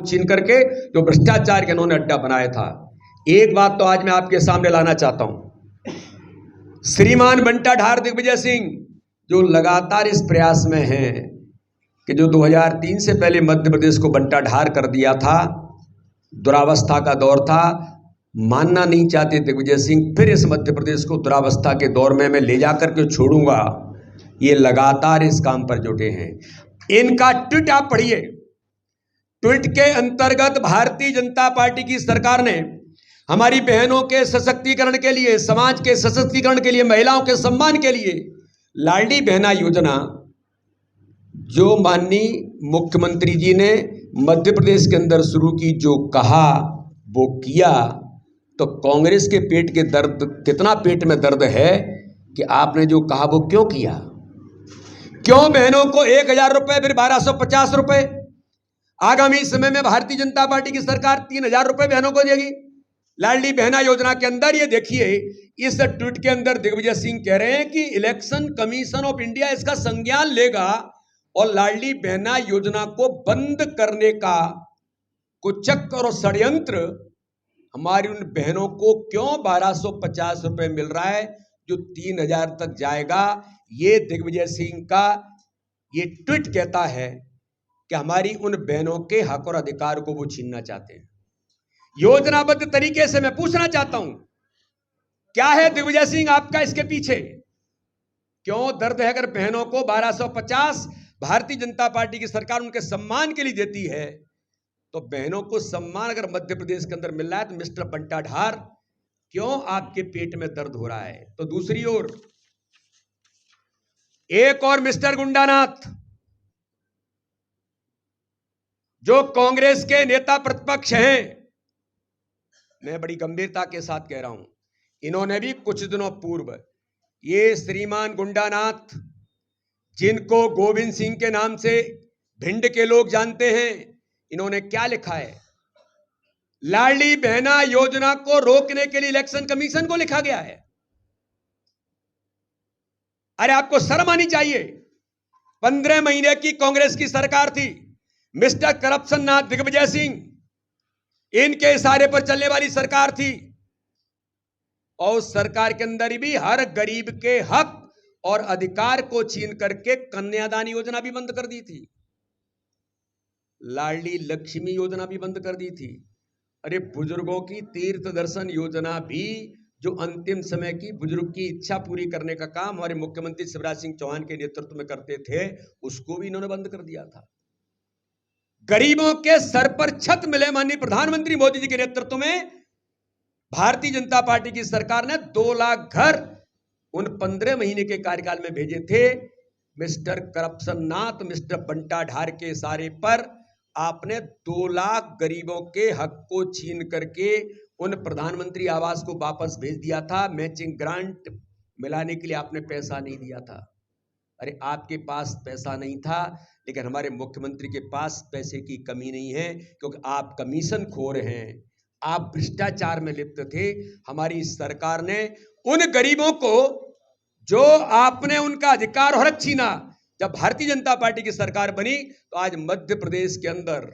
छीन करके जो भ्रष्टाचार के इन्होंने अड्डा बनाया था। एक बात तो आज मैं आपके सामने लाना चाहता हूं, श्रीमान बंटा ढार दिग्विजय सिंह जो लगातार इस प्रयास में हैं कि जो 2003 से पहले मध्य प्रदेश को बंटा ढार कर दिया था, दुरावस्था का दौर था, मानना नहीं चाहते दिग्विजय सिंह फिर इस मध्य प्रदेश को दुरावस्था के दौर में मैं ले जाकर के छोड़ूंगा। ये लगातार इस काम पर जुटे हैं। इनका ट्वीट आप पढ़िए। ट्वीट के अंतर्गत भारतीय जनता पार्टी की सरकार ने हमारी बहनों के सशक्तिकरण के लिए, समाज के सशक्तिकरण के लिए, महिलाओं के सम्मान के लिए लाडली बहना योजना जो माननीय मुख्यमंत्री जी ने मध्य प्रदेश के अंदर शुरू की, जो कहा वो किया। तो कांग्रेस के पेट के दर्द, कितना पेट में दर्द है कि आपने जो कहा वो क्यों किया? क्यों बहनों को 1000 रुपए, फिर 1250 रुपए? आगामी समय में भारतीय जनता पार्टी की सरकार 3000 रुपए बहनों को देगी लाडली बहना योजना के अंदर। ये देखिए, इस ट्वीट के अंदर दिग्विजय सिंह कह रहे हैं कि इलेक्शन कमीशन ऑफ इंडिया इसका संज्ञान लेगा और लाडली बहना योजना को बंद करने का कुचक और षड्यंत्र हमारी उन बहनों को क्यों 1250 रुपए मिल रहा है जो 3000 तक जाएगा। ये दिग्विजय सिंह का ये ट्वीट कहता है कि हमारी उन बहनों के हक और अधिकार को वो छीनना चाहते हैं योजनाबद्ध तरीके से। मैं पूछना चाहता हूं, क्या है दिग्विजय सिंह आपका इसके पीछे? क्यों दर्द है अगर बहनों को 1250 भारतीय जनता पार्टी की सरकार उनके सम्मान के लिए देती है, तो बहनों को सम्मान अगर मध्य प्रदेश के अंदर मिल रहा है तो मिस्टर बंटा ढार क्यों आपके पेट में दर्द हो रहा है? तो दूसरी ओर एक और मिस्टर गुंडानाथ जो कांग्रेस के नेता प्रतिपक्ष हैं, मैं बड़ी गंभीरता के साथ कह रहा हूं, इन्होंने भी कुछ दिनों पूर्व ये श्रीमान गुंडानाथ जिनको गोविंद सिंह के नाम से भिंड के लोग जानते हैं, इन्होंने क्या लिखा है? लाडली बहना योजना को रोकने के लिए इलेक्शन कमीशन को लिखा गया है। अरे आपको शर्म आनी चाहिए। 15 महीने की कांग्रेस की सरकार थी, मिस्टर करप्शन नाथ दिग्विजय सिंह इनके इशारे पर चलने वाली सरकार थी, और उस सरकार के अंदर भी हर गरीब के हक और अधिकार को छीन करके कन्यादान योजना भी बंद कर दी थी, लाडली लक्ष्मी योजना भी बंद कर दी थी। अरे बुजुर्गों की तीर्थ दर्शन योजना भी, जो अंतिम समय की बुजुर्ग की इच्छा पूरी करने का काम हमारे मुख्यमंत्री शिवराज सिंह चौहान के नेतृत्व में करते थे, उसको भी इन्होंने बंद कर दिया था। गरीबों के सर पर छत मिले माननीय प्रधानमंत्री मोदी जी के नेतृत्व में भारतीय जनता पार्टी की सरकार ने 2 लाख घर उन 15 महीने के कार्यकाल में भेजे थे। मिस्टर करप्शन नाथ, मिस्टर बंटा ढार के इशारे पर आपने 2 लाख गरीबों के हक को छीन करके उन प्रधानमंत्री आवास को वापस भेज दिया था। मैचिंग ग्रांट मिलाने के लिए आपने पैसा नहीं दिया था। अरे आपके पास पैसा नहीं था, लेकिन हमारे मुख्यमंत्री के पास पैसे की कमी नहीं है, क्योंकि आप कमीशन खोर हैं, आप भ्रष्टाचार में लिप्त थे। हमारी सरकार ने उन गरीबों को जो आपने उनका अधिकार और हक छीना, जब भारतीय जनता पार्टी की सरकार बनी तो आज मध्य प्रदेश के अंदर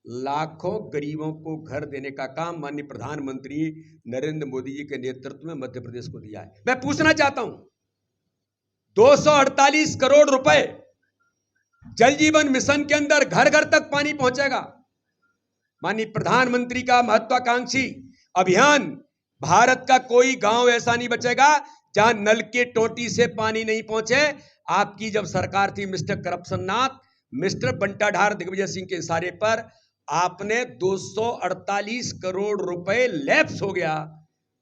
लाखों गरीबों को घर देने का काम माननीय प्रधानमंत्री नरेंद्र मोदी जी के नेतृत्व में मध्य प्रदेश को दिया है। मैं पूछना चाहता हूं, 248 करोड़ रुपए जल जीवन मिशन के अंदर घर घर तक पानी पहुंचेगा। माननीय प्रधानमंत्री का महत्वाकांक्षी अभियान, भारत का कोई गांव ऐसा नहीं बचेगा जहां नल के टोटी से पानी नहीं पहुंचे। आपकी जब सरकार थी मिस्टर करप्शन नाथ, मिस्टर बंटा ढार दिग्विजय सिंह के इशारे पर आपने 248 करोड़ रुपए लैप्स हो गया,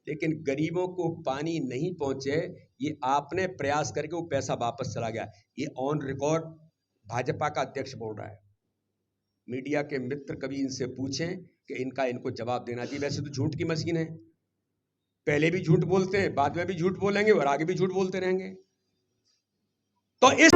लेकिन गरीबों को पानी नहीं पहुंचे, ये आपने प्रयास करके वो पैसा वापस चला गया। ये ऑन रिकॉर्ड भाजपा का अध्यक्ष बोल रहा है। मीडिया के मित्र कभी इनसे पूछें कि इनको जवाब देना चाहिए। वैसे तो झूठ की मशीन है, पहले भी झूठ बोलते हैं, बाद में भी झूठ बोलेंगे और आगे भी झूठ बोलते रहेंगे। तो इस